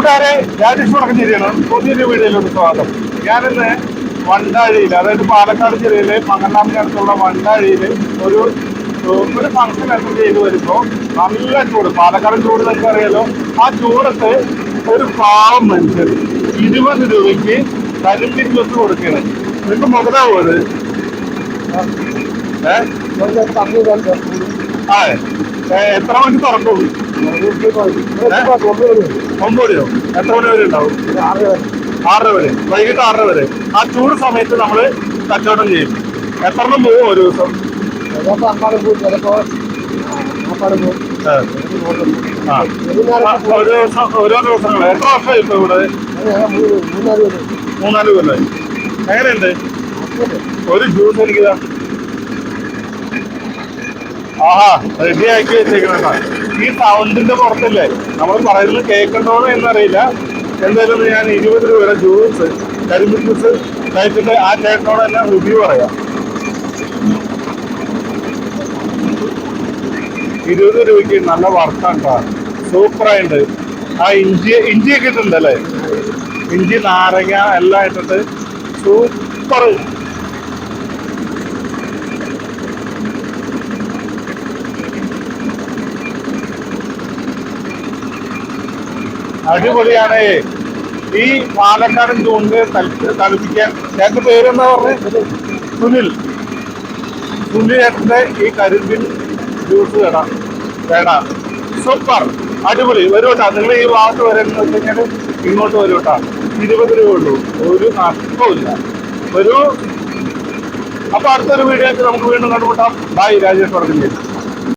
കൂട്ടുകാരെ, രാജേഷ് വടക്കഞ്ചേരിയാണ്. പുതിയൊരു വീഡിയോയിലോട്ട് സ്വാഗതം. ഞാനിന്ന് വണ്ടാഴിയിൽ, അതായത് പാലക്കാട് ജില്ലയിലെ മങ്ങണ്ണാമിനടുത്തുള്ള വണ്ടാഴിയിൽ ഒരു ഫംഗ്ഷൻ അറ്റൻഡ് ചെയ്ത് വരുമ്പോൾ നല്ല ചൂട്, പാലക്കാട് ചൂട് നിങ്ങൾക്ക് അറിയാലോ. ആ ചൂടത്ത് ഒരു പാവം മനുഷ്യൻ 20 രൂപയ്ക്ക് കരിമ്പിൻ ജ്യൂസ് കൊടുക്കുകയാണ്. നിങ്ങൾക്ക് മുതലാവും അത്. എത്ര മണിക്ക് തുറക്കും? 9 മണിയോ? എത്ര മണി വരെ ഉണ്ടാവും? 6 വരെ, വൈകിട്ട് 6 വരെ. ആ ചൂട് സമയത്ത് നമ്മൾ കച്ചവടം ചെയ്യും. എത്ര എണ്ണം പോകും ഒരു ദിവസം? ഒരു ദിവസം, ഓരോ ദിവസങ്ങൾ. എത്ര വർഷമായി ഇപ്പൊ ഇവിടെ? 3-4 കൊല്ലമായി. എങ്ങനെയുണ്ട് ഒരു ജ്യൂസ്? എനിക്കിതാ ആഹാ റെഡി ആക്കി വെച്ചേക്കണ. ഈ സൗണ്ടിന്റെ പുറത്തല്ലേ നമ്മൾ പറയുന്നത് കേൾക്കണ്ടോന്ന് എന്നറിയില്ല. എന്തായാലും ഞാൻ 20 രൂപയുടെ ജ്യൂസ്, കരിമ്പിൻ ജ്യൂസ് കഴിച്ചിട്ട് ആ ചേട്ടനോട് തന്നെ റിവ്യൂ പറയാം. 20 രൂപയ്ക്ക് നല്ല വർക്കാണ്, സൂപ്പറായിട്ടുണ്ട്. ആ ഇഞ്ചിയൊക്കെ ഇട്ടുണ്ടല്ലേ, ഇഞ്ചി നാരങ്ങ എല്ലാം ഇട്ടിട്ട് സൂപ്പർ. അടിപൊളിയാണ്. ഈ പാലക്കാടൻ ചൂണ്ട് തണുപ്പിക്കാൻ. ചേട്ടന്റെ പേരെന്താ പറഞ്ഞത്? സുനിൽ. ചേട്ടന്റെ ഈ കരിമ്പിൻ ജ്യൂസ് വേണ്ട, സൂപ്പർ, അടിപൊളി. വരൂട്ടാ, നിങ്ങൾ ഈ ഭാഗത്ത് വരുന്നത് കഴിഞ്ഞാൽ ഇങ്ങോട്ട് വരൂട്ടാ. 20 രൂപ ഉള്ളൂ, ഒരു നഷ്ടവുമില്ല. വരൂ. അപ്പൊ അടുത്തൊരു വീഡിയോ നമുക്ക് വീണ്ടും കണ്ടുമുട്ടാം. ബൈ. രാജേഷ് വടക്കഞ്ചേരി.